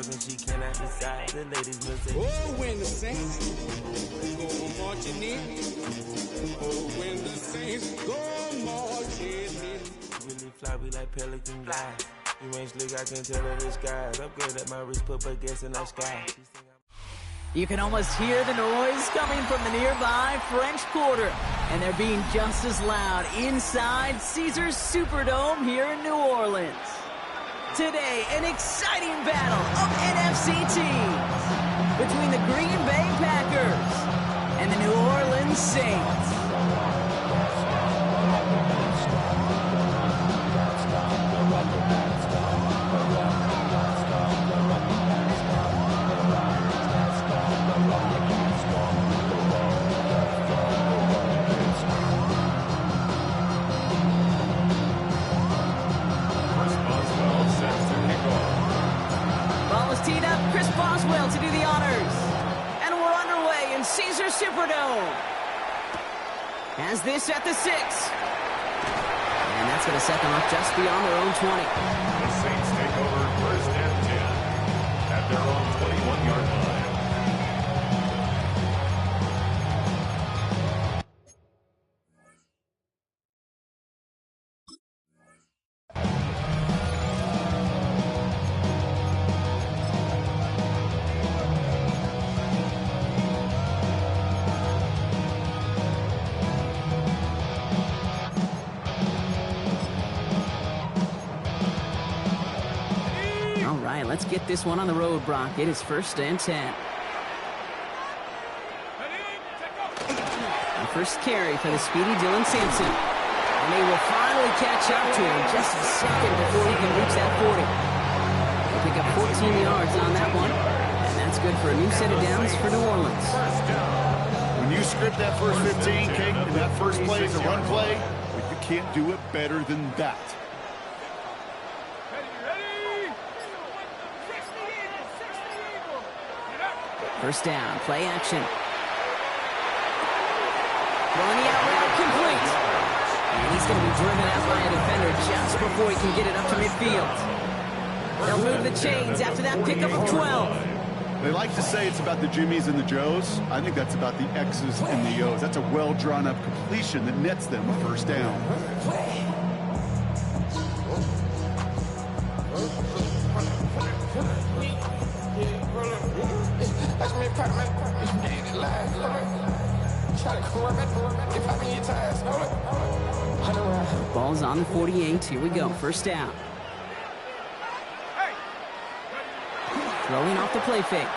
working, she cannot decide. The ladies must say, oh, when the saints go marching in. Oh, when the saints go marching in. Really fly, we like pelican guys. You ain't slick, I can tell her the skies. Upgrade at my wrist, put baguettes in the sky. You can almost hear the noise coming from the nearby French Quarter, and they're being just as loud inside Caesars Superdome here in New Orleans. Today, an exciting battle of NFC teams between the Green Bay Packers and the New Orleans Saints. Teed up, Chris Boswell to do the honors. And we're underway in Caesars Superdome. Has this at the 6. And that's going to set them up just beyond their own 20. The Saints take over first and 10 at their own 21-yard line. Let's get this one on the road, Brock. It is first and 10. The first carry for the speedy Dylan Sampson. And they will finally catch up to him just a second before he can reach that 40. They'll pick up 14 yards on that one. And that's good for a new set of downs for New Orleans. When you script that first 15, Kate, and that first play is a run play, you can't do it better than that. First down, play action. Throwing the out route complete. And he's going to be driven out by a defender just before he can get it up to midfield. They'll move the chains after that pickup of 12. They like to say it's about the Jimmies and the Joes. I think that's about the X's and the O's. That's a well-drawn-up completion that nets them a first down. Ball's on the 48. Here we go. First down. Throwing off the play fake.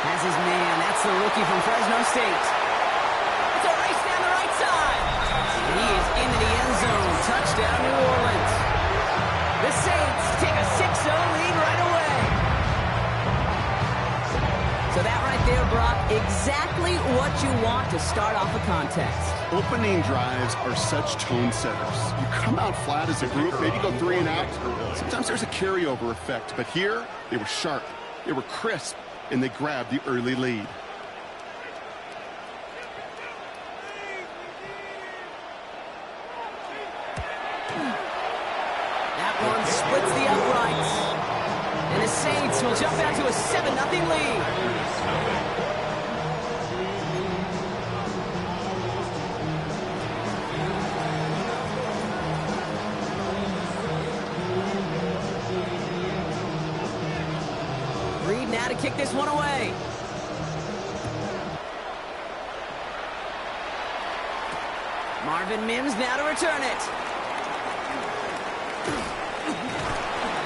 Has his man. That's the rookie from Fresno State. It's a race down the right side. He is into the end zone. Touchdown, New Orleans. The Saints take a 6-0 lead right away. So that right there, Brock, exactly what you want to start off a contest. Opening drives are such tone setters. You come out flat as a group, maybe go 3 and out. Sometimes there's a carryover effect, but here they were sharp, they were crisp, and they grabbed the early lead. That one splits the uprights. And the Saints will jump out to a 7-0 lead. Reed now to kick this one away. Marvin Mims now to return it.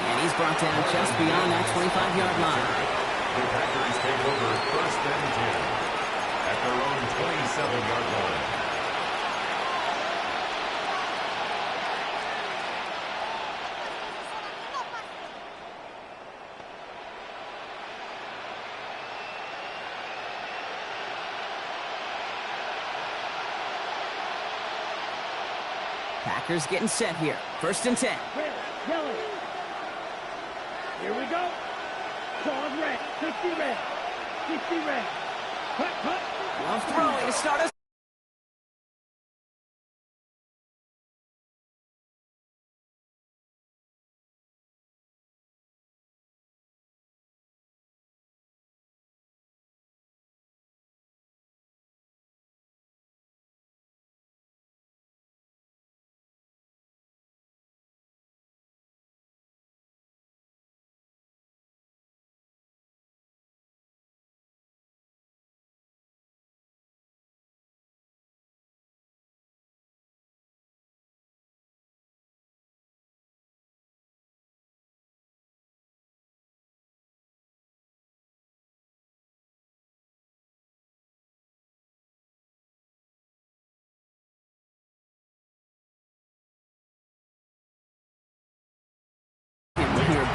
And he's brought down just beyond that 25-yard line. The Packers take over first and 10 at their own 27-yard line. Packers getting set here. First and 10. Kelly. Here we go. Pause red. 60 red. 60 red. Cut. Love throwing to start us.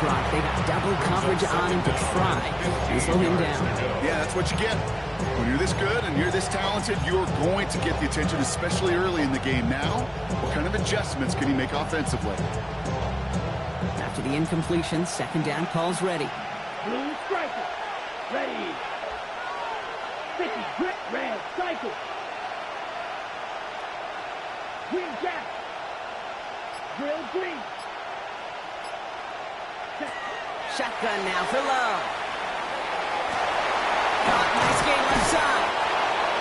Brock. They got double coverage on him to try and slow him down. Yeah, that's what you get. When you're this good and you're this talented, you're going to get the attention, especially early in the game. Now, what kind of adjustments can he make offensively? After the incompletion, second down calls ready. Blue striker. Ready. Sticky, grip, red, cycle. Green jack. Drill green. Shotgun now for Love. Nice game left side.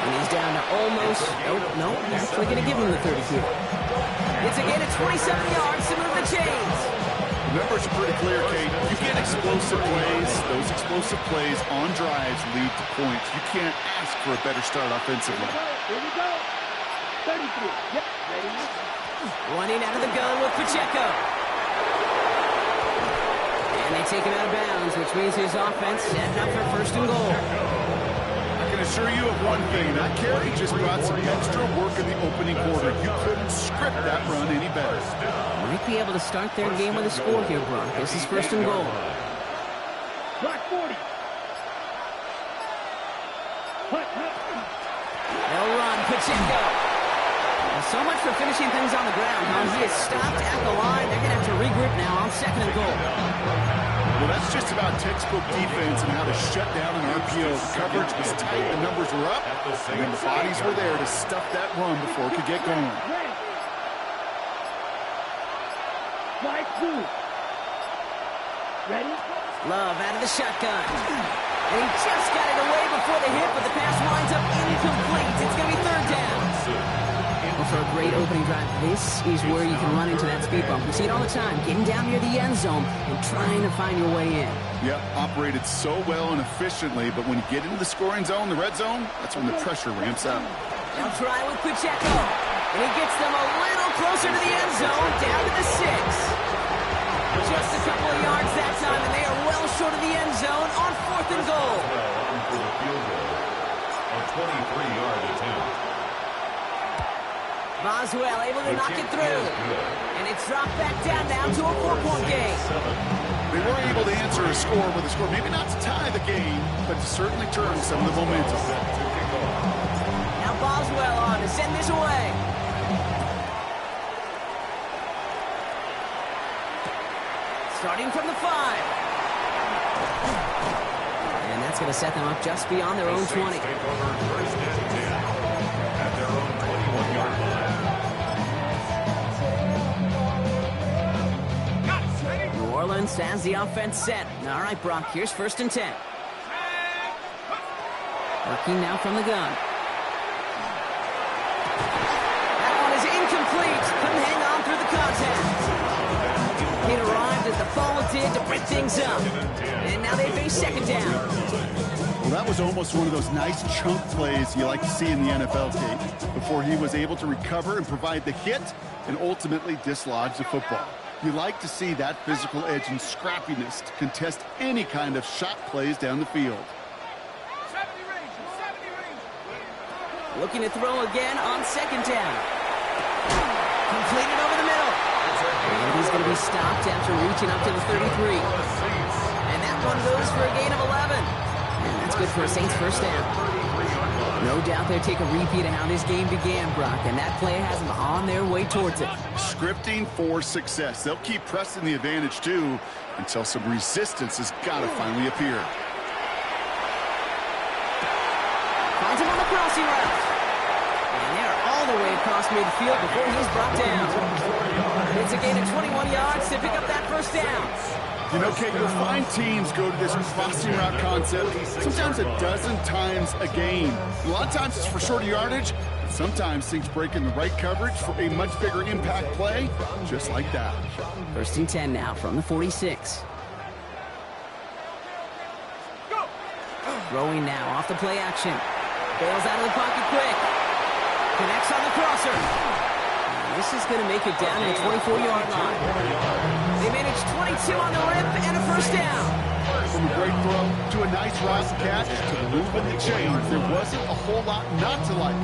And he's down to almost, nope, they're actually going to give him the 30 here. It's a gain of 27 yards to move the chains. The numbers are pretty clear, Kate. You get explosive plays. Those explosive plays on drives lead to points. You can't ask for a better start offensively. Here we go. 33. Yep, ready. Running out of the gun with Pacheco. And they take him out of bounds, which means his offense setting up for first and goal. I can assure you of one thing. That carry just brought some extra work in the opening quarter. You couldn't script that run any better. Might be able to start their game with a score here, Brock. This is first and goal. Block 40. They'll run. Pacheco. Well, so much for finishing things on the ground, huh? He is stopped at the line. They're going to have to regroup now on second and goal. Well, that's just about textbook defense and how to shut down an RPO. The coverage was tight, the numbers were up, and then the bodies were there to stuff that run before it could get going. Strike two. Ready? Love out of the shotgun. And he just got it away before the hit, but the pass winds up incomplete. It's going to be third down. Well, for a great opening drive, this is where you can run into that speed bump. We see it all the time, getting down near the end zone and trying to find your way in. Yep, operated so well and efficiently, but when you get into the scoring zone, the red zone, that's when the pressure ramps up. They'll try with Pacheco. And he gets them a little closer to the end zone, down to the 6. Just a couple of yards that time, and they are well short of the end zone on fourth and goal. For the field goal, a 23-yard attempt. Boswell able to knock it through. And it's dropped back down now to a 4-point game. They were able to answer a score with a score, maybe not to tie the game, but to certainly turn some of the momentum. Now Boswell on to send this away. Starting from the 5. And that's going to set them up just beyond their own 20. Take over first and 10 at their own 21-yard line. New Orleans has the offense set. All right, Brock, here's first and 10. Working now from the gun. That one is incomplete. Couldn't hang on through the contact. It arrived as the ball did to break things up. And now they face second down. Well, that was almost one of those nice chunk plays you like to see in the NFL, Kate, before he was able to recover and provide the hit and ultimately dislodge the football. You like to see that physical edge and scrappiness to contest any kind of shot plays down the field. Looking to throw again on second down. Completed over the middle. And he's going to be stopped after reaching up to the 33. And that one goes for a gain of 11. And that's good for a Saints first down. No doubt they'll take a repeat of how this game began, Brock, and that play has them on their way towards it. Scripting for success. They'll keep pressing the advantage, too, until some resistance has got to finally appear. Finds him on the crossing route. And they're all the way across midfield before he's brought down. It's a gain of 21 yards to pick up that first down. You know, Kate, you'll find teams go to this crossing route concept sometimes a dozen times a game. A lot of times it's for shorter yardage, but sometimes things break in the right coverage for a much bigger impact play, just like that. First and 10 now from the 46. Throwing now off the play action. Bails out of the pocket quick. Connects on the crosser. And this is going to make it down to the 24-yard line. They managed 22 on the rip and a first down. From a great throw to a nice route catch to moving the chains, there wasn't a whole lot not to like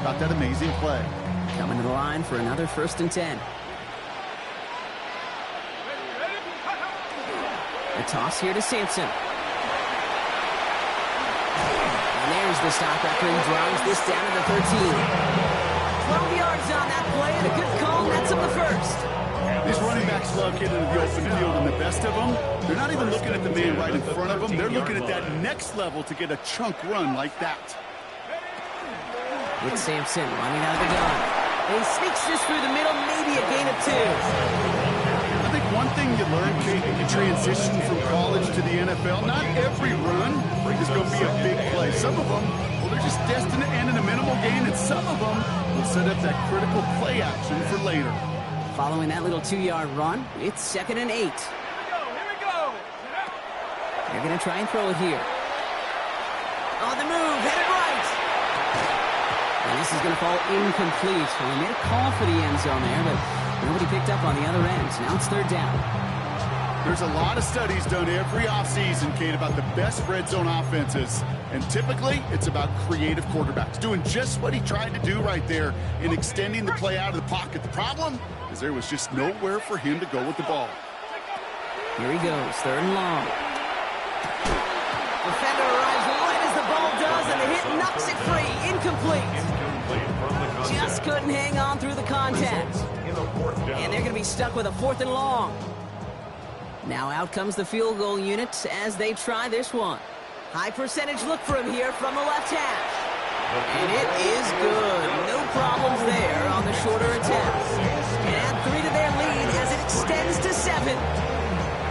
about that amazing play. Coming to the line for another first and 10. The toss here to Sampson. And there's the stop after he drives this down to the 13. 12 yards on that play, and a good call nets him the first. These running backs love getting into the open field, and the best of them, they're not even looking at the man right in front of them. They're looking at that next level to get a chunk run like that. With Sampson running out of the gun. And he sneaks this through the middle, maybe a gain of 2. I think one thing you learn, Kate, when you transition from college to the NFL, not every run is going to be a big play. Some of them, well, they're just destined to end in a minimal gain, and some of them will set up that critical play action for later. Following that little 2-yard run, it's 2nd and 8. Here we go. They're going to try and throw it here. On the move, headed right. And this is going to fall incomplete. Well, they made a call for the end zone there, but nobody picked up on the other end. Now it's 3rd down. There's a lot of studies done every offseason, Kate, about the best red zone offenses. And typically, it's about creative quarterbacks doing just what he tried to do right there in extending the play out of the pocket. The problem is there was just nowhere for him to go with the ball. Here he goes, 3rd and long. Defender arrives right as the ball does, and the hit knocks it free. Incomplete. Just couldn't hang on through the contact. And they're going to be stuck with a 4th and long. Now out comes the field goal unit as they try this one. High percentage look for him here from the left hash. And it is good. No problems there on the shorter attempt. And add 3 to their lead as it extends to 7.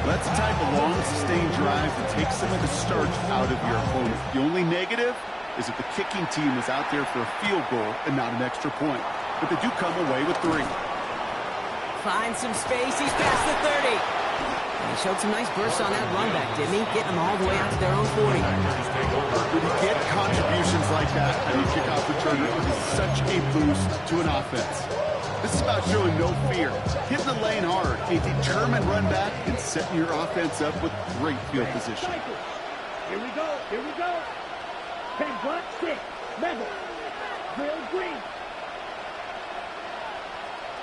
That's the type of long, sustained drive that takes some of the starch out of your opponent. The only negative is that the kicking team is out there for a field goal and not an extra point. But they do come away with 3. Finds some space. He's past the 30. And he showed some nice bursts on that run back, didn't he? Getting them all the way out to their own 40. When you get contributions like that as a kickoff returner, it is such a boost to an offense. This is about showing no fear, hitting the lane hard, a determined run back, and setting your offense up with great field position. Here we go. Here we go. 10 front, 6. Level. Drill green.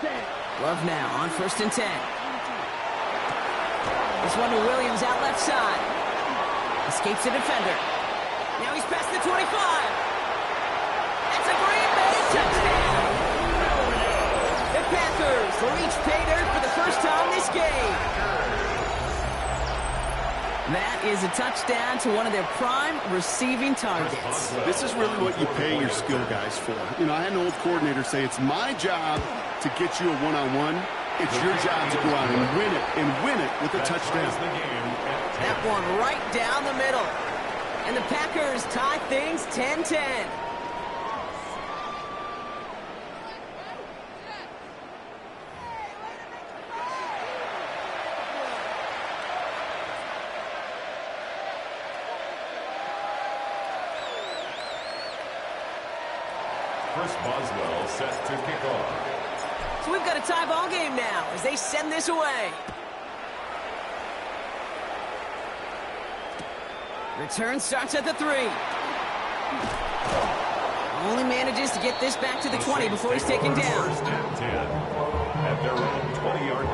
10. Love now on 1st and 10. This one to Williams out left side. Escapes the defender. Now he's past the 25. That's a Green Bay touchdown. The Packers reach pay dirt for the first time this game. That is a touchdown to one of their prime receiving targets. This is really what you pay your skill guys for. You know, I had an old coordinator say it's my job to get you a one-on-one. It's your job to go out and win it with a touchdown. That one right down the middle. And the Packers tie things 10-10. Chris Boswell set to kick off. So we've got a tie ball game now as they send this away. Return starts at the 3. Only manages to get this back to the 20 before he's taken down. 1st and 10 at their own 20-yard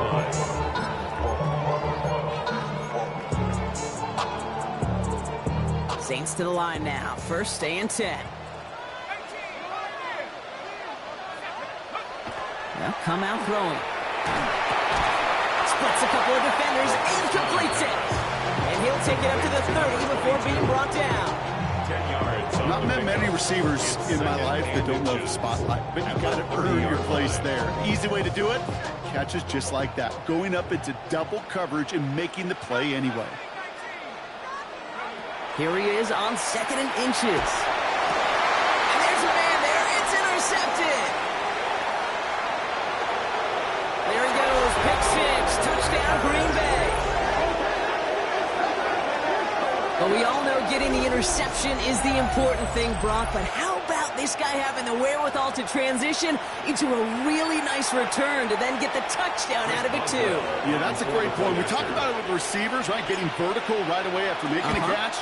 line. Saints to the line now. 1st and 10. They'll come out throwing. Splits a couple of defenders and completes it. And he'll take it up to the 30 before being brought down. 10 yards. Not met many receivers in my life that don't love the spotlight, but you got to earn your place there. Easy way to do it, catches just like that, going up into double coverage and making the play anyway. Here he is on 2nd and inches. And there's a man there. It's intercepted. There he goes. Pick 6. Touchdown, Green Bay. But we all know getting the interception is the important thing, Brock. But how about this guy having the wherewithal to transition into a really nice return to then get the touchdown out of it, too? Yeah, that's a great point. We talk about it with receivers, right? Getting vertical right away after making a catch.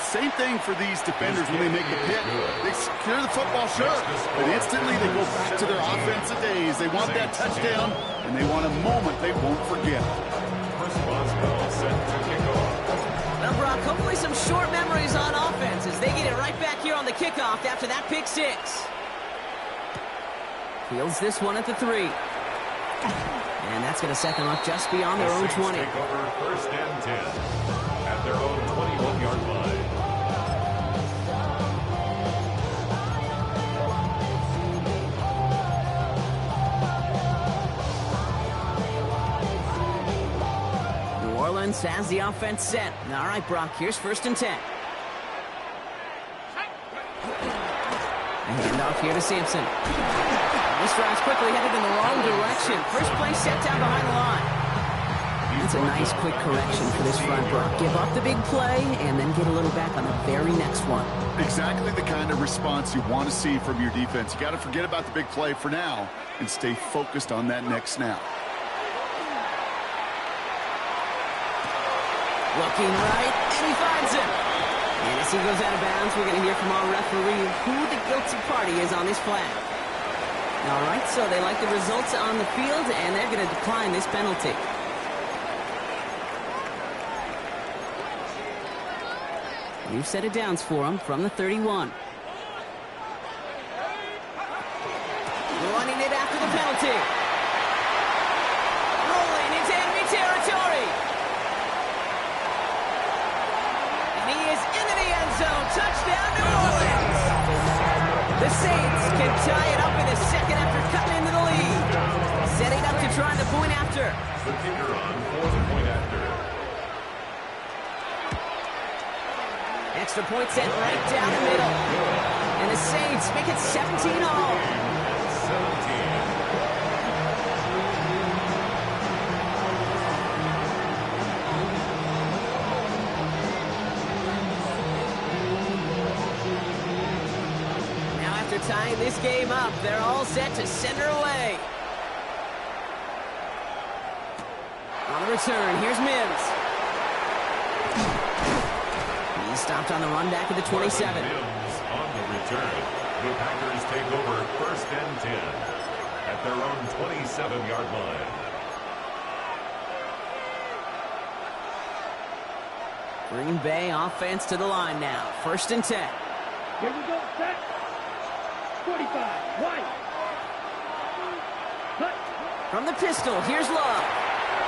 Same thing for these defenders when they make the pick. They secure the football, sure, but instantly they go back to their offensive days. They want that touchdown, and they want a moment they won't forget. Chris Boswell set to kick off. some short memories on offense as they get it right back here on the kickoff after that pick six. Fields this one at the 3. And that's going to set them up just beyond their own 20. Take over first and 10 at their own 21-yard line. New Orleans has the offense set. All right, Brock, here's first and 10. A handoff here to Sampson. This drive's quickly headed in the wrong direction. First play set down behind the line. That's a nice quick correction for this front, Brock. Give up the big play and then get a little back on the very next one. Exactly the kind of response you want to see from your defense. You got to forget about the big play for now and stay focused on that next snap. Looking right, and he finds him. And as he goes out of bounds, we're going to hear from our referee who the guilty party is on this flag. All right, so they like the results on the field, and they're going to decline this penalty. New set of downs for him from the 31. Running it after the penalty. Rolling into enemy territory. And he is into the end zone. Touchdown, New Orleans. The Saints can tie it up in a second after cutting into the lead. Setting up to try the point after. The kicker on for the point after. Extra point sent right down the middle. And the Saints make it 17 all. 17. Now after tying this game up, they're all set to send her away. On the return, here's Mims. He's stopped on the run back at the 27. Mims on the return. The Packers take over first and 10 at their own 27-yard line. Green Bay offense to the line now. First and 10. Here we go, set. 45, White. Cut. From the pistol, here's Love.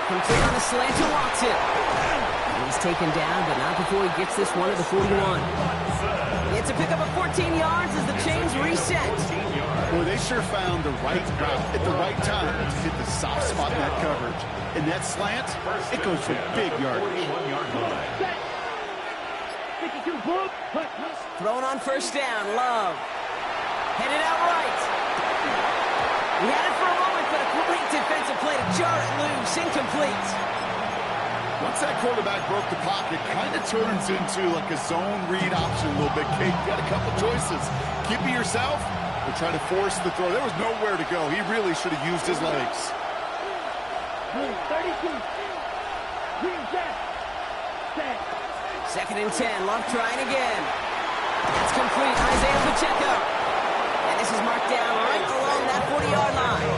Complete on a slant to Watson. And he's taken down, but not before he gets this one to the 41. It's a pickup of 14 yards as the chains reset. Boy, they sure found the right route at the right time to hit the soft spot in that coverage. And that slant, it goes for big yardage. 41-yard line. Set. 52, boom. Cut. Thrown on first down, Love. Headed out right. He had it for a moment, but a great defensive play to jar it loose. Incomplete. Once that quarterback broke the pocket, kind of turns into like a zone read option a little bit. Kate, you got a couple choices. Keep it yourself or try to force the throw. There was nowhere to go. He really should have used his legs. 32. Green set. Set. Second and 10. Love trying again. That's complete. Isaiah Pacheco. And this is marked down right along that 40-yard line.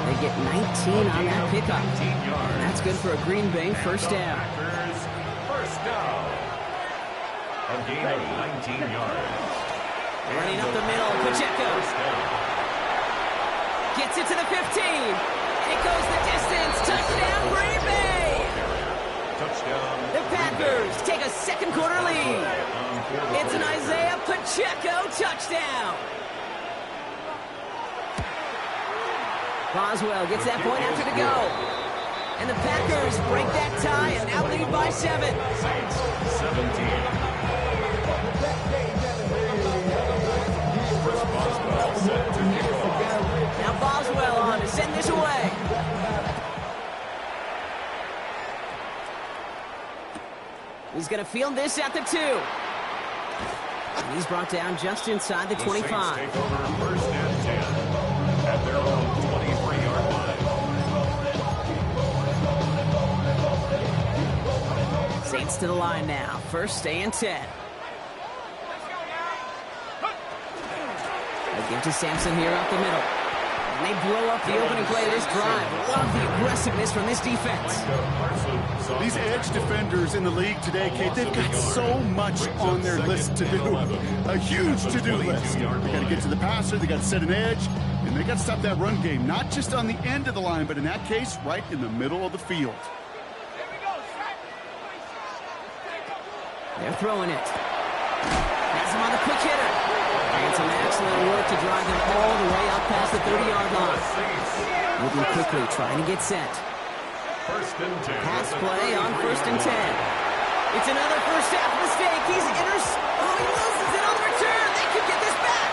They get 19 on that pickup. And that's good for a Green Bay first down. Packers first down. A gain of 19 yards. Running up the middle, Pacheco. First down. Gets it to the 15. And it goes the distance. Touchdown, Green Bay. Touchdown. The Packers take a second quarter lead. It's an Isaiah Pacheco touchdown. Boswell gets that point after to go. And the Packers break that tie and now lead by 7. Saints 17. Chris Boswell set to kick off. Now Boswell on to send this away. He's going to field this at the 2. And he's brought down just inside the 25. The Saints take over first and 10 at their own 23-yard line. Saints to the line now. First and 10. They give to Sampson here up the middle. And they blow up the opening play of this drive. Love the aggressiveness from this defense. These edge defenders in the league today, Kate, they've got so much on their list to do. A huge to-do list. They got to get to the passer, they got to set an edge, and they got to stop that run game, not just on the end of the line, but in that case, right in the middle of the field. They're throwing it. That's him on the quick hitter. And some excellent work to drive them all the way up past the 30-yard line. Moving quickly, trying to get set. Pass play on 1st and 10. It's another first half mistake. He loses it on the return. They could get this back.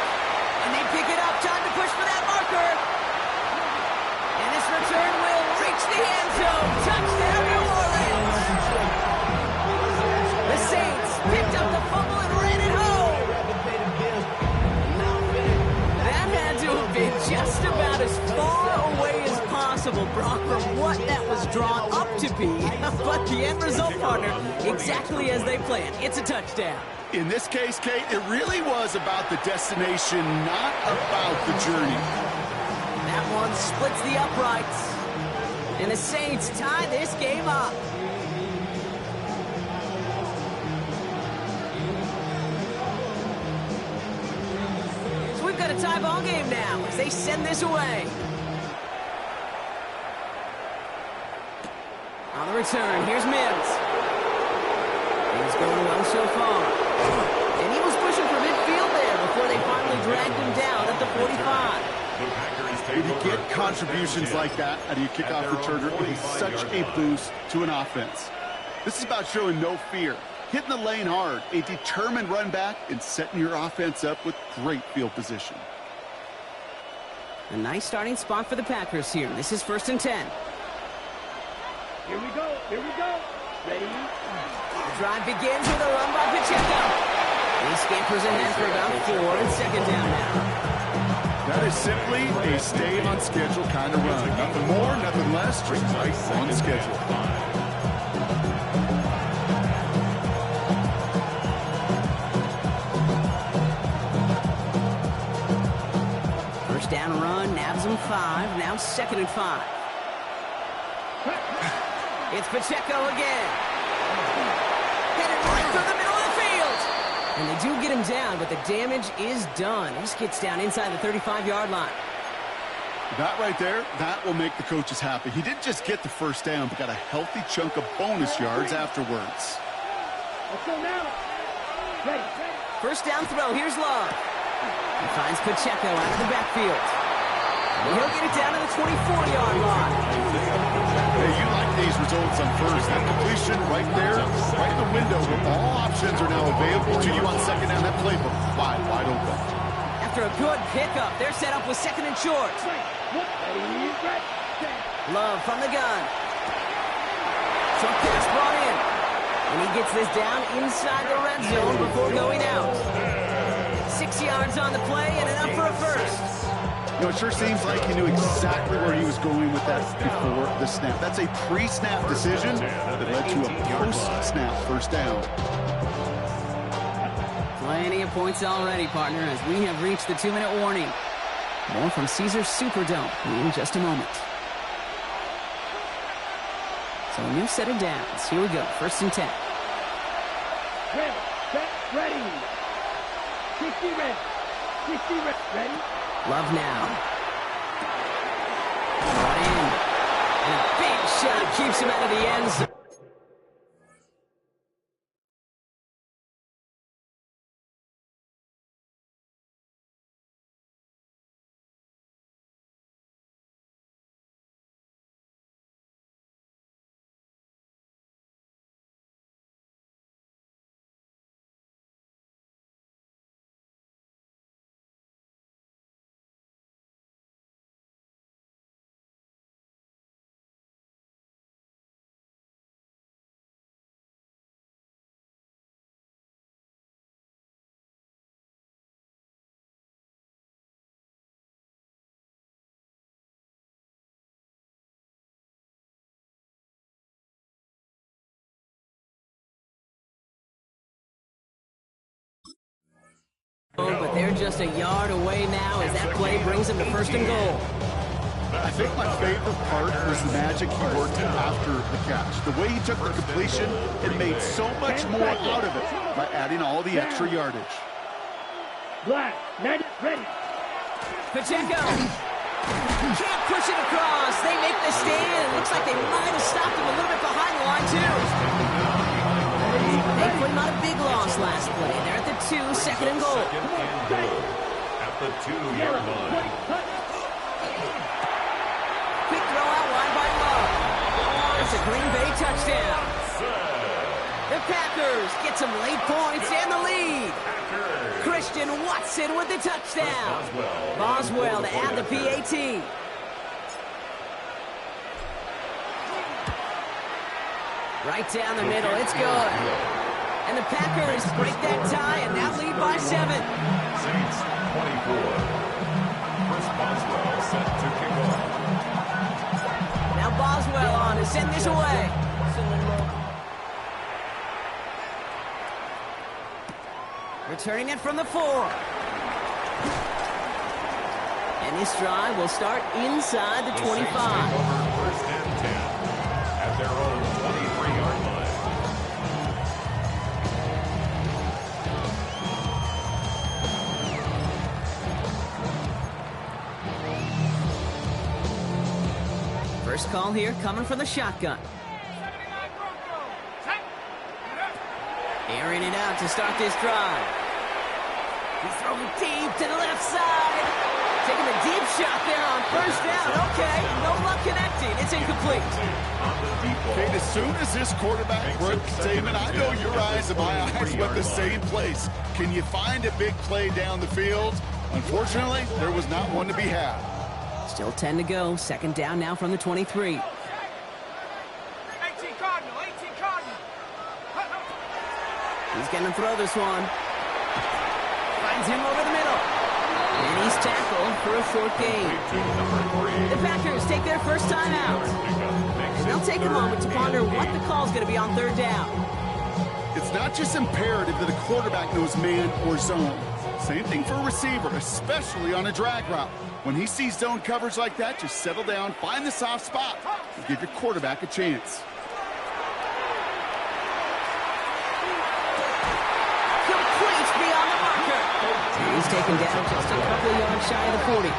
And they pick it up. Time to push for that marker. And this return will reach the end zone. Touchdown, New Orleans. The Saints picked up the fumble and ran it home. That had to have been just about as far away as possible, Brock, from what that was drawn up to be. But the end result, partner, exactly as they planned. It's a touchdown. In this case, Kate, it really was about the destination, not about the journey. That one splits the uprights. And the Saints tie this game up. So we've got a tie ball game now as they send this away. On the return, here's Mims. He's going well so far. And he was pushing for midfield there before they finally dragged him down at the 45. When you get contributions like that out of your kickoff returner, it is such a boost to an offense. This is about showing no fear, hitting the lane hard, a determined run back, and setting your offense up with great field position. A nice starting spot for the Packers here. This is 1st and 10. Here we go. Here we go. Ready? The drive begins with a run by Pacheco. He scampers ahead for about 4 and 2nd down now. That is simply a stay on schedule kind of run. Nothing more, nothing less, just right on schedule. First down run, nabs him 5, now 2nd and 5. It's Pacheco again. Headed right through the middle of the field. And they do get him down, but the damage is done. He just gets down inside the 35-yard line. That right there, that will make the coaches happy. He didn't just get the first down, but got a healthy chunk of bonus yards afterwards. Let's go now. Ready. First down throw, here's Love. He finds Pacheco out of the backfield. And he'll get it down to the 24-yard line. Hey, you like these results on first. That completion right there, right in the window where all options are now available to you on 2nd down. That playbook wide open. After a good pickup, they're set up with 2nd and short. Love from the gun. Short pass brought in. And he gets this down inside the red zone before going out. 6 yards on the play and enough for a first. You know, it sure seems like he knew exactly where he was going with that before the snap. That's a pre-snap decision that led to a post-snap first down. Plenty of points already, partner, as we have reached the 2-minute warning. More from Caesars Superdome in just a moment. So a new set of downs. Here we go, 1st and 10. Ready. 60 ready. 60 ready. Love now. Brought in. And a big shot keeps him out of the end zone. But they're just a yard away now as that play brings them to 1st and goal. I think my favorite part was the magic he worked after the catch. The way he took the completion and made so much more out of it by adding all the extra yardage. Black, 90, ready. Pacheco can't push it across. They make the stand. It looks like they might have stopped him a little bit behind the line, too. They put him on a big loss last play. They're at the 2, second and goal. At the 2-yard line. Quick throw out wide by Love. It's a Green Bay touchdown. The Packers get some late points and the lead. Christian Watson with the touchdown. Boswell to add the PAT. Right down the middle, it's good. And the Packers break that tie and now lead by 7. Saints 24. Chris Boswell set to kick off. Now Boswell on to send this away. Returning it from the 4. And this drive will start inside the 25. First and 10 at their own 23-yard line. First call here coming from the shotgun. Airing it out to start this drive. He's throwing deep to the left side. Taking a deep shot there on first down. Okay, no luck connecting. It's incomplete. Kate, as soon as this quarterback broke the statement, I know your eyes and my eyes went the same place. Can you find a big play down the field? Unfortunately, there was not one to be had. Still 10 to go. Second down now from the 23. 18 Cardinal, 18 Cardinal. He's going to throw this one. Finds him over the middle. And he's tackled for a short gain. The Packers take their first time out. And they'll take a moment to ponder what the call is going to be on third down. It's not just imperative that a quarterback knows man or zone. Same thing for a receiver, especially on a drag route. When he sees zone coverage like that, just settle down, find the soft spot, and give your quarterback a chance. Complete beyond the marker. He's taken down just a couple of yards shy of the 40.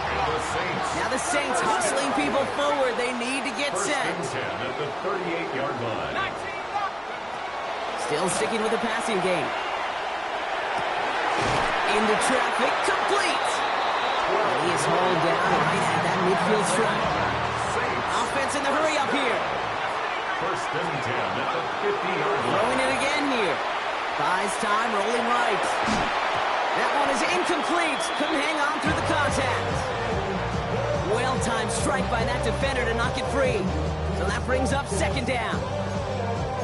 Now the Saints hustling people forward. They need to get set. At the 38-yard line. Still sticking with the passing game. Into traffic, complete. And he is hauled down right at that midfield stripe. Offense in the hurry up here. First and 10 at the 50-yard line. Throwing it again here. Buys time, rolling right. That one is incomplete. Couldn't hang on through the contact. Well-timed strike by that defender to knock it free. So that brings up second down.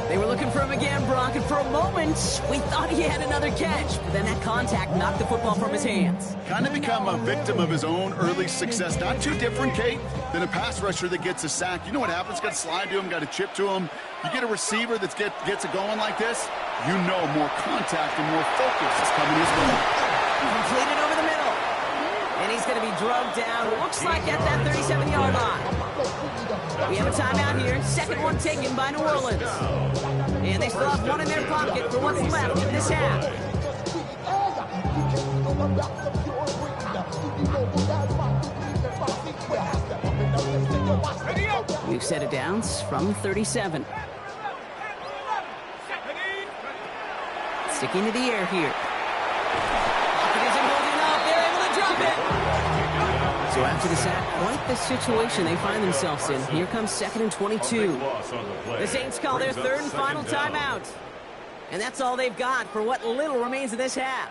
They were looking for him again, Brock, and for a moment, we thought he had another catch. But then that contact knocked the football from his hands. Kind of become a victim of his own early success. Not too different, Kate, than a pass rusher that gets a sack. You know what happens? Got to slide to him, got to chip to him. You get a receiver that gets it going like this, you know more contact and more focus is coming his way. Completed over the middle. And he's going to be drugged down, looks like at that 37-yard line. We have a timeout here. Second one taken by New Orleans. And they still have one in their pocket for what's left in this half. We've set it down from 37. Sticking to the air here. Pocket isn't holding up. They're able to drop it. So after the sack, quite the situation they find themselves in. Here comes second and 22. The Saints call their third and final timeout. And that's all they've got for what little remains of this half.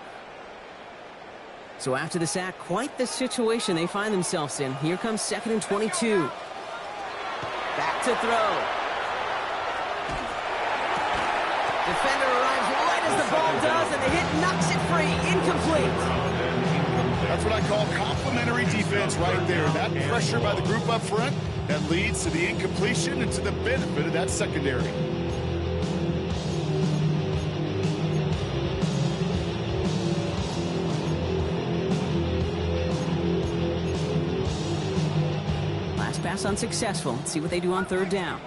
So after the sack, quite the situation they find themselves in. Here comes second and 22. Back to throw. Defender arrives right as the ball does, and the hit knocks it free. Incomplete. That's what I call complementary defense right there. That pressure by the group up front, that leads to the incompletion and to the benefit of that secondary. pass unsuccessful. Let's see what they do on third down.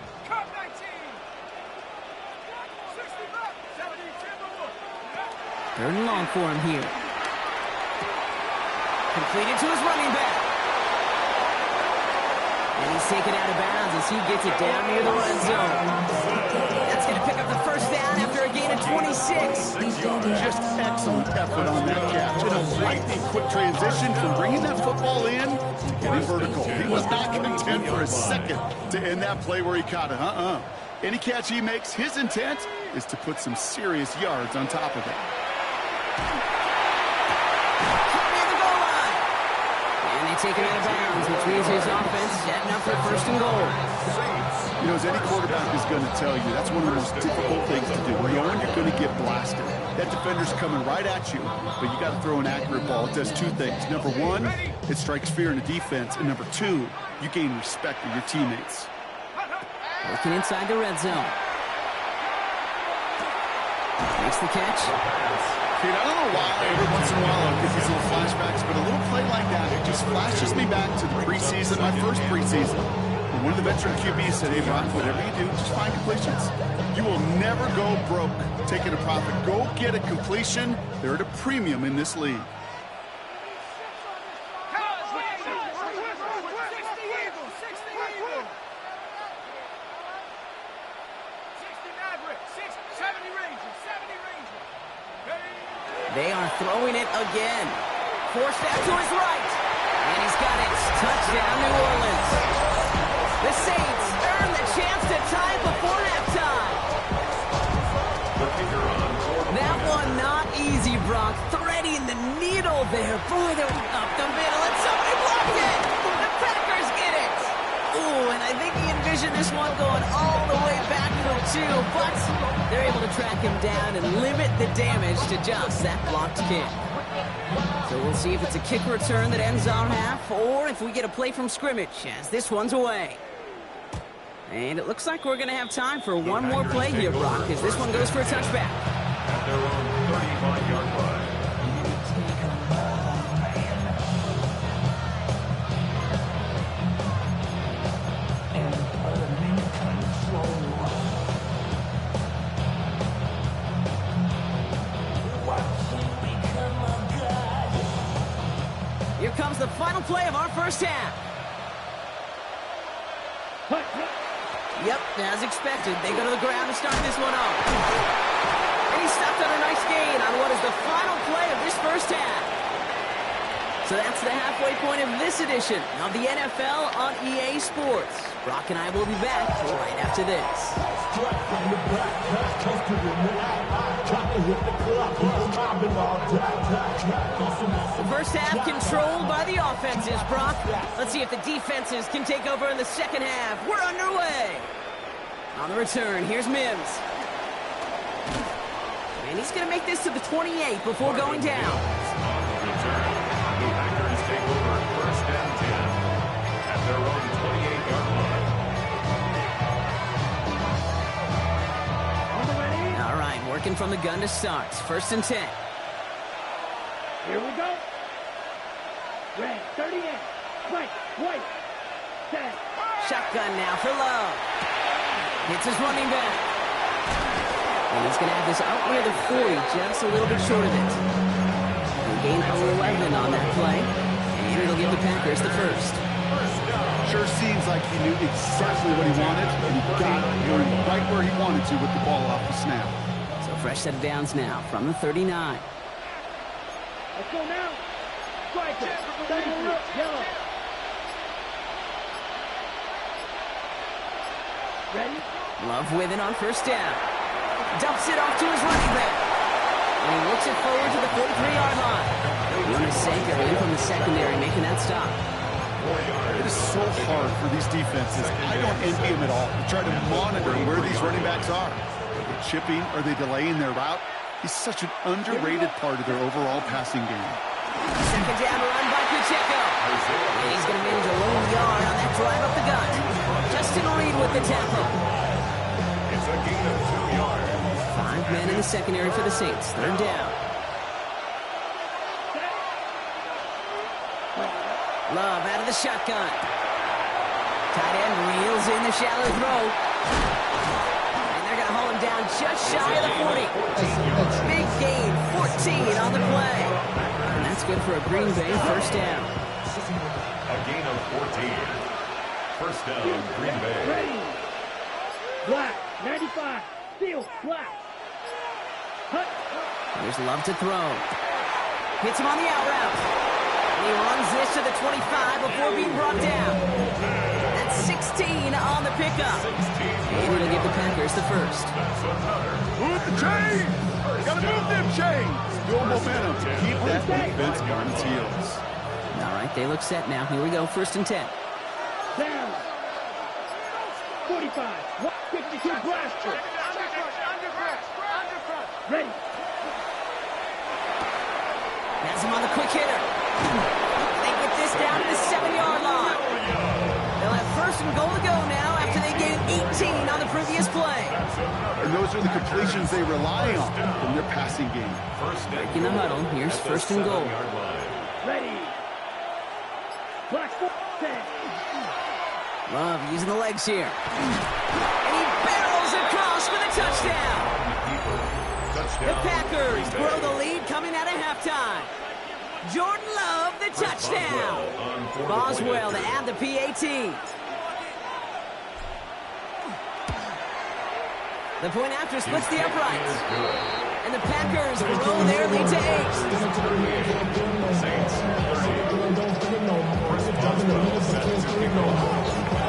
Third and long for him here. Completed to his running back. And he's taken out of bounds as he gets it down near the red zone. That's going to pick up the first down after a gain of 26. Just excellent effort on that catch. And a lightning quick transition from bringing that football in to getting vertical. He was not content for a second to end that play where he caught it. Any catch he makes, his intent is to put some serious yards on top of it. Taken out of bounds, which means his offense setting up for first and goal. You know, as any quarterback is going to tell you, that's one of the most difficult things to do. Knowing you're going to get blasted. That defender's coming right at you, but you got to throw an accurate ball. It does two things. Number one, it strikes fear in the defense, and number two, you gain respect of your teammates. Working inside the red zone. Makes the catch. Dude, I don't know why every once in a while I'll get these little flashbacks, but a little play like that, it just flashes me back to the preseason, my first preseason. And one of the veteran QBs said, hey, Brock, whatever you do, just find completions. You will never go broke taking a profit. Go get a completion. They're at a premium in this league. They are throwing it again. Forced out to his right. And he's got it. Touchdown, New Orleans. The Saints earn the chance to tie it before halftime. That one not easy, Brock. Threading the needle there. Boy, they're up the middle, and somebody blocked it. The Packers get it. Ooh, and I think he envisioned this one going all the way back for two, but they're able to track him down and limit the damage to just that blocked kick. So we'll see if it's a kick return that ends our half, or if we get a play from scrimmage as this one's away. And it looks like we're going to have time for one more play here, Brock, as this one goes for a touchback. At their own 35-yard line. Here comes the final play of our first half. Yep, as expected, they go to the ground to start this one off. And he stepped on a nice gain on what is the final play of this first half. So that's the halfway point of this edition of the NFL on EA Sports. Brock and I will be back right after this. The first half controlled by the offenses, Brock. Let's see if the defenses can take over in the second half. We're underway. On the return, here's Mims. And he's going to make this to the 28 before going down. The Packers take over first and 10 at their own 28-yard line. All right, working from the gun to start. First and 10. Here we go. Red, 38. Right, white, set. Shotgun now for Love. Hits his running back. And he's going to have this out near the 40, just a little bit short of it. He gained 11 on that play, and it'll give the Packers the first. Sure seems like he knew exactly what he wanted, and he got it. He went right where he wanted to with the ball off the snap. So fresh set of downs now from the 39. Let's go now. Striker, yellow. Ready? Love with it on first down. Dumps it off to his running back. And he looks it forward to the 43-yard line. Yunuseko in from the secondary making that stop. It is so hard for these defenses. I don't envy them at all. You try to monitor where these running backs are. Are they chipping? Are they delaying their route? He's such an underrated part of their overall passing game. Second down run by Pacheco. And he's going to manage a lone yard on that drive up the gut. Justin Reed with the tackle. It's a gain of 2 yards. 5 men in the secondary for the Saints. Third down. Love out of the shotgun. Tight end reels in the shallow throw. And they're going to haul him down just shy of the 40. Big gain, 14 on the play. And that's good for a Green Bay first down. A gain of 14. First down, Green Bay. Ready. Black, 95. Field, black. Hut. Here's Love to throw. Hits him on the out route. And he runs this to the 25 before being brought down. That's 16 on the pickup. And it'll give the Packers the first. Move the chain! Gotta move them chains! Build momentum. Keep that defense on its heels. All right, they look set now. Here we go, 1st and 10. Down. 45. 152 blaster. Ready. Has him on the quick hitter. They get this down to the 7-yard line. They'll have 1st and goal to go now after they gained 18 on the previous play. And those are the completions they rely on in their passing game. Breaking the huddle, here's 1st and goal. Ready. Black 10. Love using the legs here. And he barrels across for the touchdown. The Packers grow the lead coming out of halftime. Jordan Love, the touchdown. Boswell to add the PAT. The point after splits the uprights. And the Packers grow their lead to 8.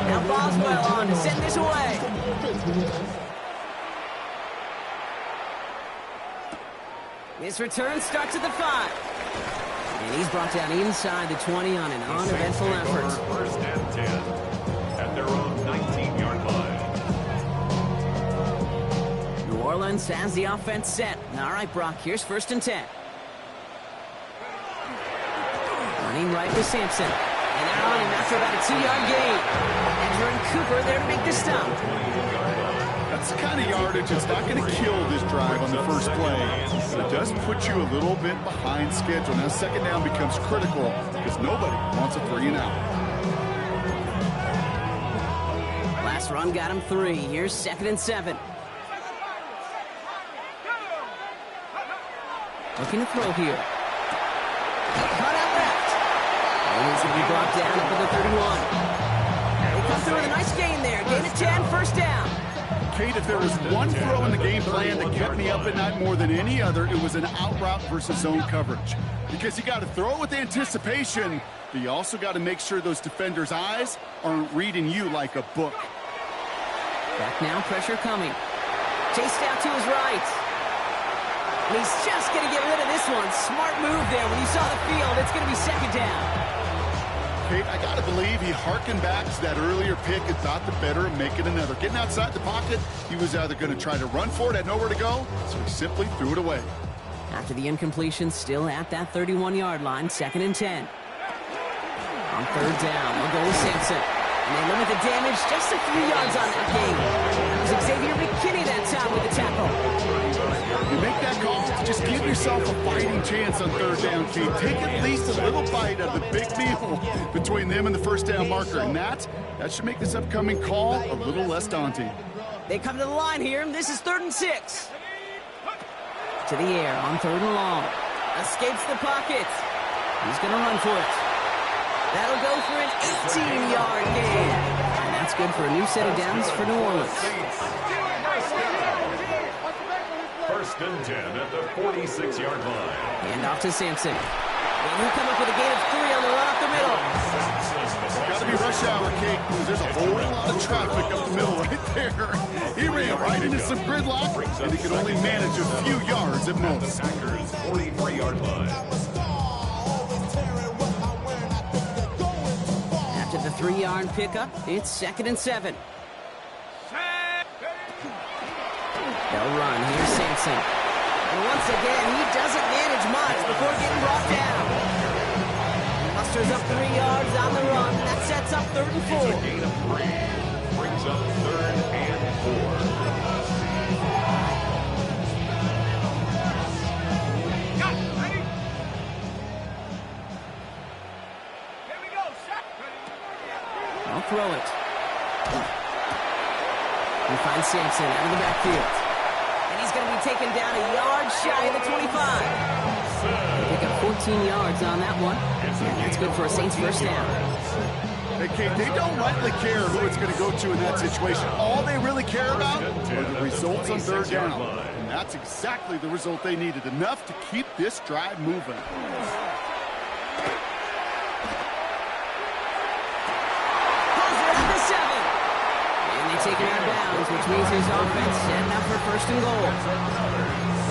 Now Boswell on to send this away. This return starts at the 5. And he's brought down inside the 20 on an uneventful effort. 1st and 10 at their own 19-yard line. New Orleans has the offense set. All right, Brock, here's 1st and 10. Running right with Sampson. And they're on him after about a 2-yard gain. Ezra and Cooper there to make the stop. That's the kind of yardage that's not going to kill this drive on the first play. But it does put you a little bit behind schedule. Now 2nd down becomes critical because nobody wants a 3 and out. Last run got him 3. Here's 2nd and 7. Looking to throw here. Cut out left. And he's going to be brought down up to the 31. They come through with a nice gain there. Gain of 10, 1st down. Kate, if there was one throw in the game plan that kept me up at night more than any other, it was an out route versus zone coverage. Because you got to throw it with anticipation, but you also got to make sure those defenders' eyes aren't reading you like a book. Back now, pressure coming. Chased out to his right. And he's just going to get rid of this one. Smart move there. When you saw the field, it's going to be 2nd down. Kate, I got to believe he harkened back to that earlier pick and thought the better of making another. Getting outside the pocket, he was either going to try to run for it, had nowhere to go, so he simply threw it away. After the incompletion, still at that 31-yard line, 2nd and 10. On 3rd down, they'll go with Sampson. And they limit the damage just to 3 yards on that game. It was Xavier McKinney that time with the tackle. You make that call, just give yourself a fighting chance on 3rd down, Kate. Take at least a little bite of the big meal between them and the 1st down marker. And that should make this upcoming call a little less daunting. They come to the line here, and this is 3rd and 6. To the air on 3rd and long. Escapes the pocket. He's going to run for it. That'll go for an 18-yard gain. And that's good for a new set of downs for New Orleans. 1st and 10 at the 46-yard line. Hand off to Sampson. And he'll come up with a gain of 3 on the run up the middle. Got to be rush hour, Kate. There's a whole lot of traffic up the middle right there. He ran right into some gridlock, and he could only manage a few yards at most. Packers 43-yard line. After the 3-yard pickup, it's 2nd and 7. They'll run. Here's Sampson. And once again, he doesn't manage much before getting brought down. He musters up 3 yards on the run. That sets up 3rd and 4. Gain of 3. Brings up 3rd and 4. I'll throw it. And Sampson out of the backfield. And he's going to be taken down a yard shy of the 25. They pick up 14 yards on that one. And that's good for a Saints first down. Hey, Kate, they don't likely care who it's going to go to in that situation. All they really care about are the results on third down. And that's exactly the result they needed. Enough to keep this drive moving. Taken out of bounds, which means his offense setting up for first and goal.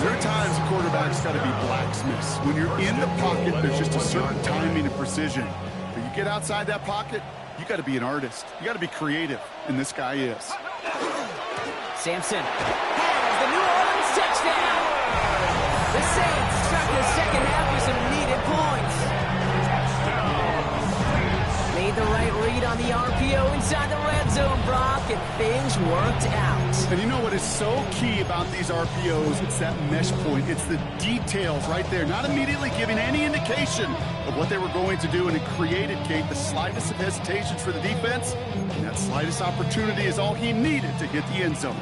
There are times quarterbacks got to be blacksmiths. When you're in the pocket, there's just a certain timing and precision. But you get outside that pocket, you got to be an artist. You got to be creative, and this guy is. Sampson has the New Orleans touchdown. The Saints start the second half with some needed points. Made the right read on the RPO inside the red zone, Brock, and things worked out. And you know what is so key about these RPOs? It's that mesh point. It's the details right there. Not immediately giving any indication of what they were going to do, and it created, Kate, the slightest of hesitations for the defense. And that slightest opportunity is all he needed to hit the end zone.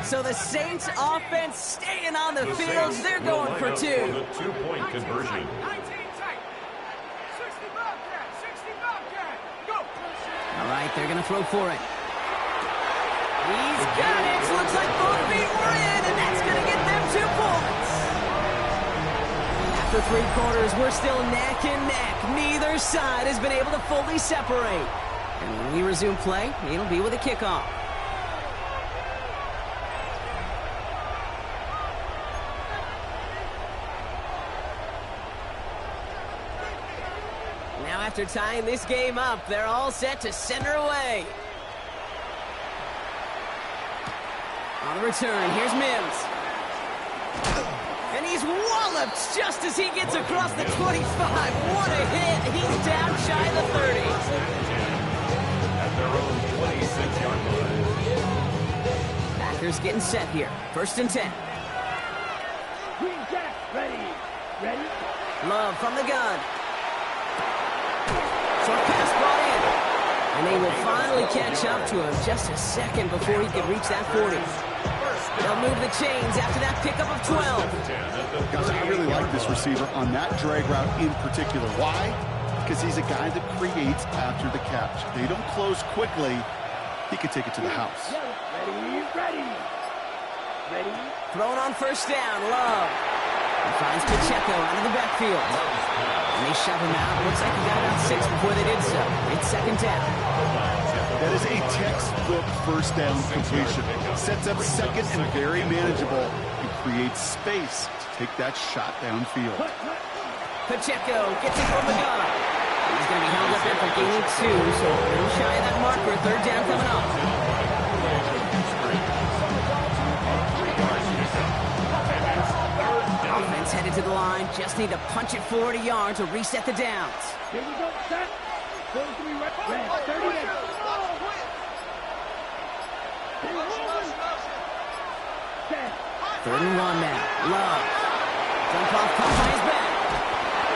So the Saints offense staying on the field. They're going for two. The 2-point conversion. All right, they're going to throw for it. He's got it. Looks like both feet were in, and that's going to get them 2 points. After 3 quarters, we're still neck and neck. Neither side has been able to fully separate. And when we resume play, it'll be with a kickoff. Now after tying this game up, they're all set to send her away. On the return, here's Mims. And he's walloped just as he gets across the 25. What a hit. He's down shy of the 30. At their own 26-yard line. Packers getting set here. First and 10. Green Jack, ready. Ready? Love from the gun. Short pass brought in. And they will finally catch up to him just a second before he can reach that 40. They'll move the chains after that pickup of 12. Guys, I really like this receiver on that drag route in particular. Why? Because he's a guy that creates after the catch. They don't close quickly. He could take it to the house. Ready, ready. Ready? Thrown on first down, Love. He finds Pacheco out of the backfield. And they shove him out. Looks like he got about 6 before they did so. It's second down. That is a textbook first down completion. Sets up second and very manageable and creates space to take that shot downfield. Pacheco gets it from the gun. He's going to be held up there for gaining 2, so a little shy of that marker. Third down coming up. Offense headed to the line. Just need to punch it 40 yards to reset the downs. Here we go, set. 43 right. 30. Third and 1 now. Love. Jump off Popeye's back.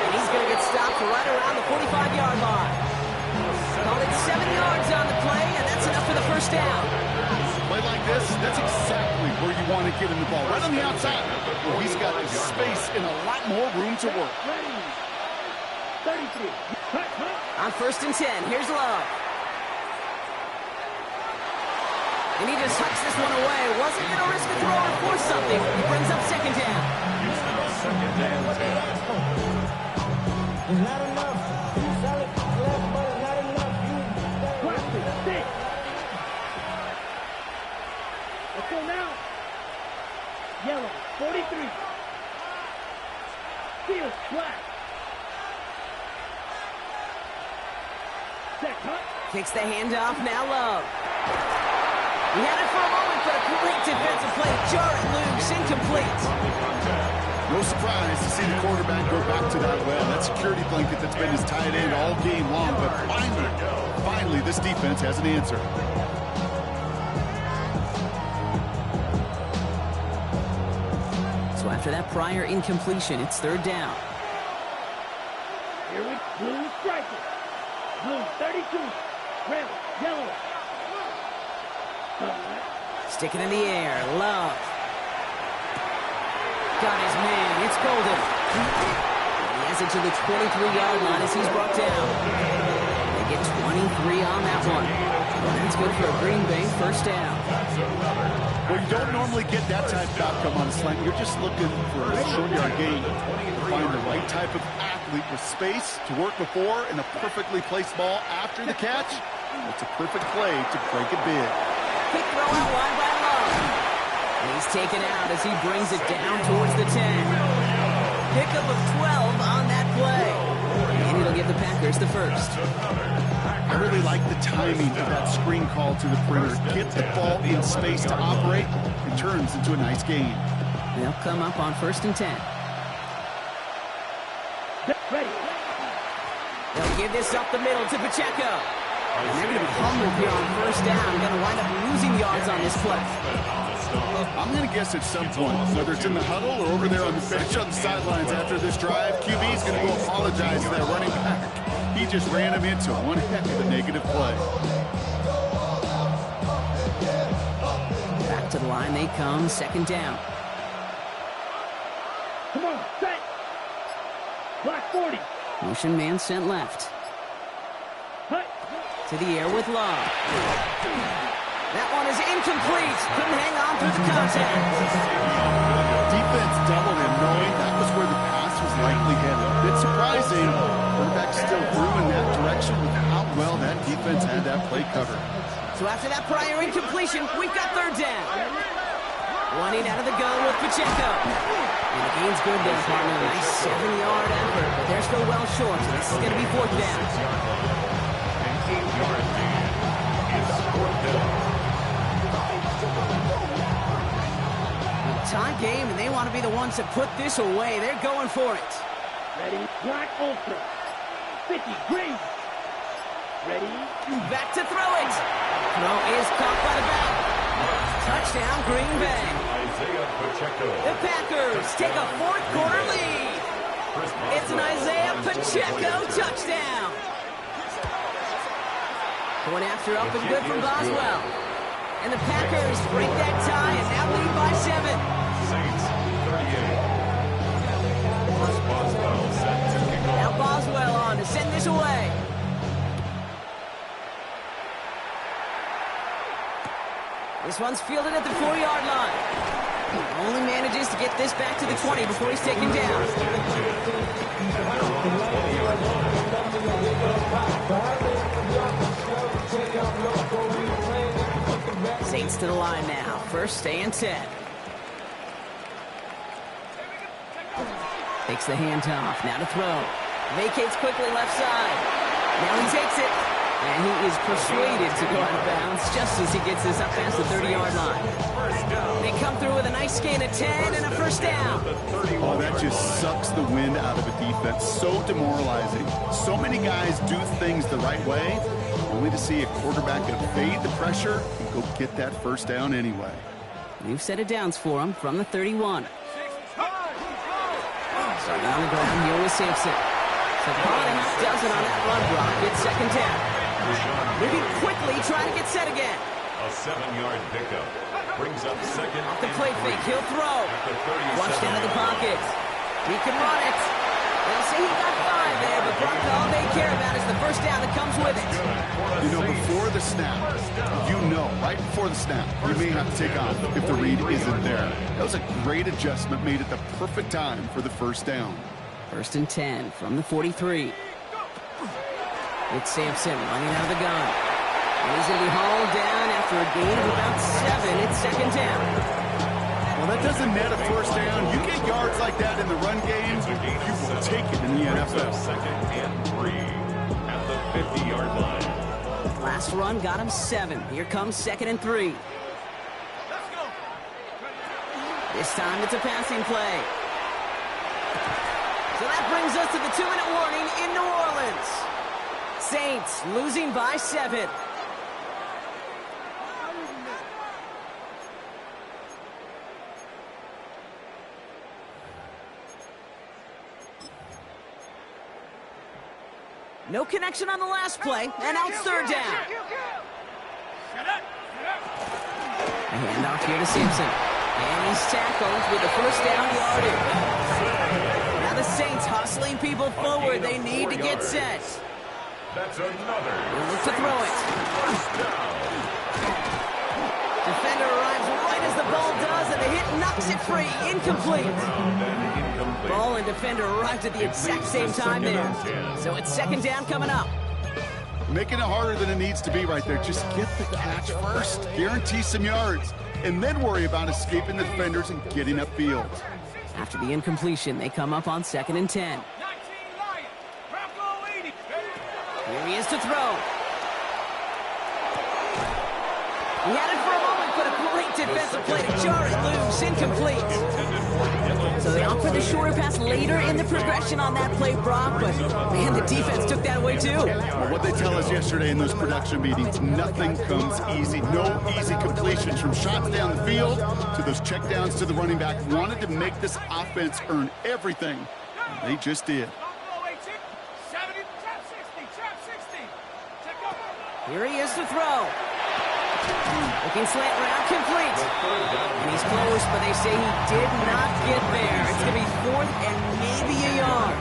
And he's going to get stopped right around the 45-yard line. Called it 7 yards on the play, and that's enough for the first down. Play like this, that's exactly where you want to get in the ball. Right on the outside, where he's got the space and a lot more room to work. 33. On first and 10, here's Love. And he just hucks this one away. Wasn't going to risk a throw or force something. He brings up second down. Second and 10. It's not enough. You sell it left, but it's not enough. You drop it, stick. Let's go now. Yellow, 43. Field flat. Set, cut. Kicks the handoff, now Love. He had it for a moment, but a great defensive play. Jarrett loose, incomplete. No surprise to see the quarterback go back to that well. That security blanket that's been his tight end all game long. But finally, this defense has an answer. So after that prior incompletion, it's third down. Here we blue striker. Blue 32. Red, yellow. Stick it in the air. Love. Got his man. It's Golden. He has it to the 23-yard line as he's brought down. They get 23 on that one. And that's good for a Green Bay first down. Well, you don't normally get that type of outcome on a slant. You're just looking for a short yard gain. Find the right type of athlete with space to work before and a perfectly placed ball after the catch. It's a perfect play to break it big. Quick throw out wide by Love. He's taken out as he brings it down towards the 10. Pickup of 12 on that play. And it'll give the Packers the first. I really like the timing of that screen call to the perimeter. Get the ball in space to operate. It turns into a nice gain. They'll come up on 1st and 10. Ready. They'll give this up the middle to Pacheco. And they're going to be humbled here on 1st down. Going to wind up losing yards on this play. I'm going to guess at some point, whether it's in the huddle or over there on the bench on the sidelines after this drive, QB's going to go apologize to that running back. He just ran him into one heck of a negative play. Back to the line they come, 2nd down. Come on, set. Block 40. Motion man sent left. Hut. To the air with Love. That one is incomplete. Couldn't hang on through the contact. Defense doubled him, knowing that was where the pass was likely headed. A bit surprising. Quarterback still threw in that direction with how well that defense had that play covered. So after that prior incompletion, we've got 3rd down. Running out of the gun with Pacheco. And the gain's good there, partner. Nice 7-yard effort, but they're still well short, so this is going to be 4th down. An 8-yard gain. It's 4th down. Tie game, and they want to be the ones that put this away. They're going for it. Ready. Block ultra. 50. Green. Ready. Back to throw it. Throw is caught by the back. Touchdown, Green Bay. Isaiah Pacheco. The Packers take a 4th quarter lead. It's an Isaiah Pacheco touchdown. Going after up and good from Boswell. And the Packers break that tie and now lead by 7. Saints 38. First Boswell set to kick off. Now Boswell on to send this away. This one's fielded at the 4-yard line. He only manages to get this back to the 20 before he's taken down. Saints to the line now. 1st and 10. Takes the handoff. Now to throw. Vacates quickly left side. Now he takes it. And he is persuaded to go out of bounds just as he gets this up past the 30-yard line. They come through with a nice gain of 10 and a 1st down. Oh, that just sucks the wind out of a defense. So demoralizing. So many guys do things the right way, only to see a quarterback evade the pressure and go get that 1st down anyway. New set of downs for him from the 31. Starting on the ground here with Sampson. So Bonham does it on that run block. It's 2nd down. Moving quickly, trying to get set again. A 7-yard pickup. Brings up 2nd. Off the play fake, he'll throw. At the 37. Watched out of the pocket. He can run it. They'll say he got 5 there, but Brock, all they care about is the 1st down that comes with it. You know, before the snap, right before the snap, you may have to take off if the read isn't there. That was a great adjustment made at the perfect time for the 1st down. 1st and 10 from the 43. It's Sampson running out of the gun. And he's going to be hauled down after a gain of about 7. It's 2nd down. Well, that doesn't net a 1st down. You get yards like that in the run game, you will take it in the NFL. 2nd and 3 at the 50-yard line. Last run got him 7. Here comes 2nd and 3. This time it's a passing play. So that brings us to the 2-minute warning in New Orleans. Saints losing by 7. No connection on the last play, and now it's 3rd down. A handoff here to Simpson. And he's tackled with the first down yardage. Now the Saints hustling people forward. They need to get set. That's another. They look to throw it. First down. Defender arrives right as the ball does, and the hit knocks it free. Incomplete. Incomplete. Ball and defender arrived at the exact same time there. So it's second down coming up. Making it harder than it needs to be right there. Just get the catch first. Guarantee some yards. And then worry about escaping the defenders and getting upfield. After the incompletion, they come up on 2nd and 10. Here he is to throw. He had it for a moment, but a great defensive play to jar it loose. Incomplete. So they opt for the shorter pass later in the progression on that play, Brock, but man, the defense took that away too. Well, what they tell us yesterday in those production meetings, nothing comes easy. No easy completions from shots down the field to those checkdowns to the running back. Wanted to make this offense earn everything, and they just did. Here he is to throw. Looking slant route, complete. And he's close, but they say he did not get there. It's going to be 4th and maybe a yard.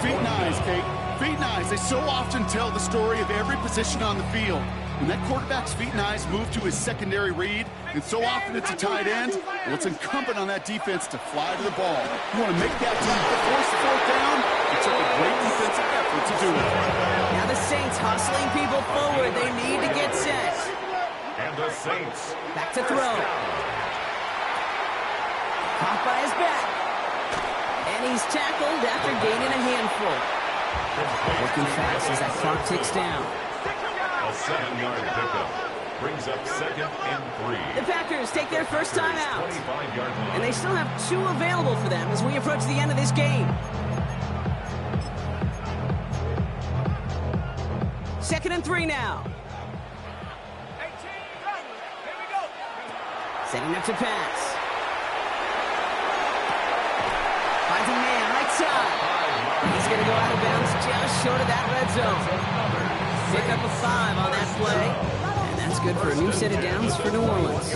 Feet and eyes, Kate. Feet and eyes. They so often tell the story of every position on the field. When that quarterback's feet and eyes move to his secondary read, and so often it's a tight end, well, it's incumbent on that defense to fly to the ball. You want to make that team force the 4th down? It took a great defensive effort to do it. Now the Saints hustling people forward. They need to get set. And the Saints. Back to throw. Caught by his back. And he's tackled after gaining a handful. Working fast as that clock ticks down. A 7-yard pickup. Brings up 2nd and 3. The Packers take their first time out. 25-yard line. And they still have 2 available for them as we approach the end of this game. 2nd and 3 now. Setting up to pass. Finds a man right side. He's going to go out of bounds just short of that red zone. Pick up a 5 on that play. And that's good for a new set of downs for New Orleans.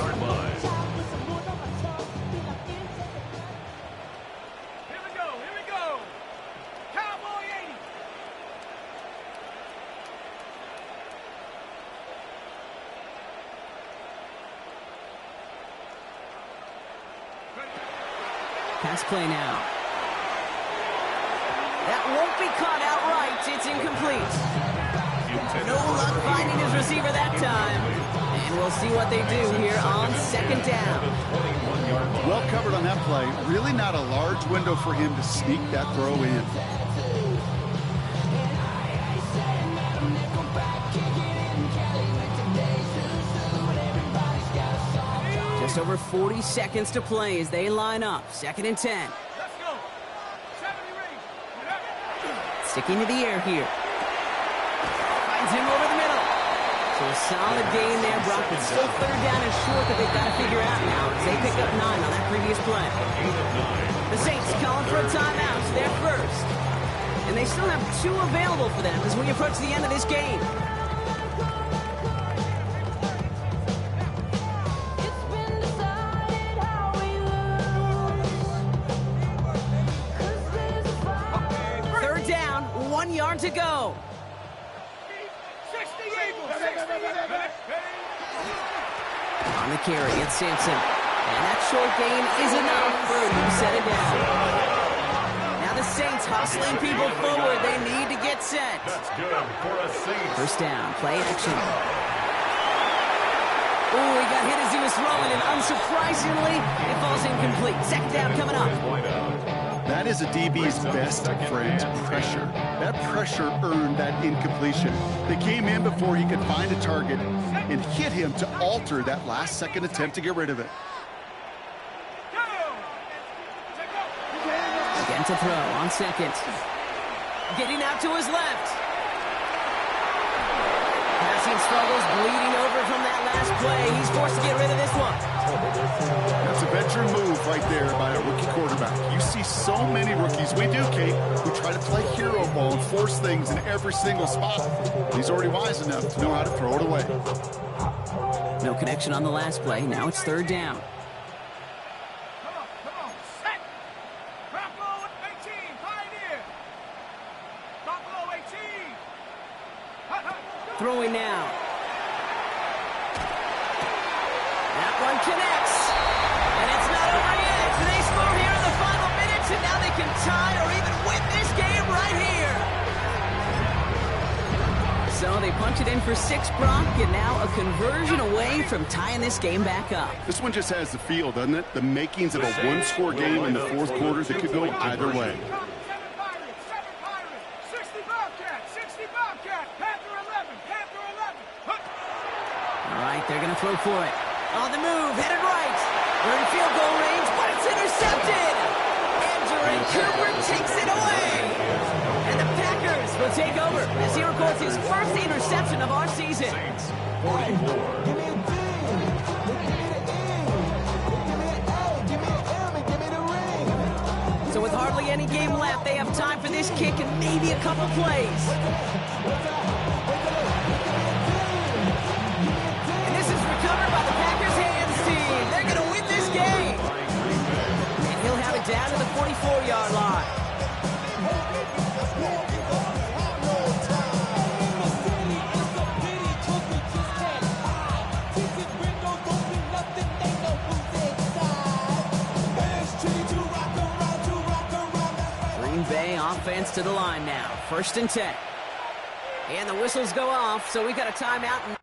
Pass play now. That won't be caught outright. It's incomplete. No luck finding his receiver that time. And we'll see what they do here on 2nd down. Well covered on that play. Really not a large window for him to sneak that throw in. Just over 40 seconds to play as they line up. 2nd and 10. Sticking to the air here. Finds him over the middle. So a solid gain there, Brock. But still 3rd down and short that they've got to figure out now as they pick up 9 on that previous play. The Saints calling for a timeout. So they're first. And they still have 2 available for them as we approach the end of this game. Down, 1 yard to go. On the carry, it's Simpson. And that short gain is enough for a new set of down. Now the Saints hustling people forward. They need to get set. That's good for a Saints. First down, play action. Oh, he got hit as he was throwing, and unsurprisingly, it falls incomplete. 2nd down coming up. That is a DB's best friend, pressure. That pressure earned that incompletion. They came in before he could find a target and hit him to alter that last-second attempt to get rid of it. Again to throw on 2nd. Getting out to his left. Passing struggles, bleeding over from that last play. He's forced to get rid of this one. That's a veteran move right there by a rookie quarterback. You see so many rookies, we do, Kate, who try to play hero ball and force things in every single spot. He's already wise enough to know how to throw it away. No connection on the last play. Now it's third down. Come on, set. Buffalo 18, Pioneer. Buffalo 18. Throwing now. That one connects. And it's not over yet. They score here in the final minutes, and now they can tie or even win this game right here. So they punch it in for 6, Brock, and now a conversion away from tying this game back up. This one just has the feel, doesn't it? The makings of a one-score game in the fourth quarter that could go either way. 7 Pirates, 60 Bobcats, 60 Bobcats, Panther 11, Panther 11. All right, they're going to throw for it. On the move, headed right. We're in field goal range, but it's intercepted. And Jerry Cooper takes it away. And the Packers will take over as he records his first interception of our season. So with hardly any game left, they have time for this kick and maybe a couple plays. And this is recovered by the Packers hands team. They're going to win this game. And he'll have it down to the 44-yard line. Green Bay offense to the line now. 1st and 10. And the whistles go off, so we got a timeout.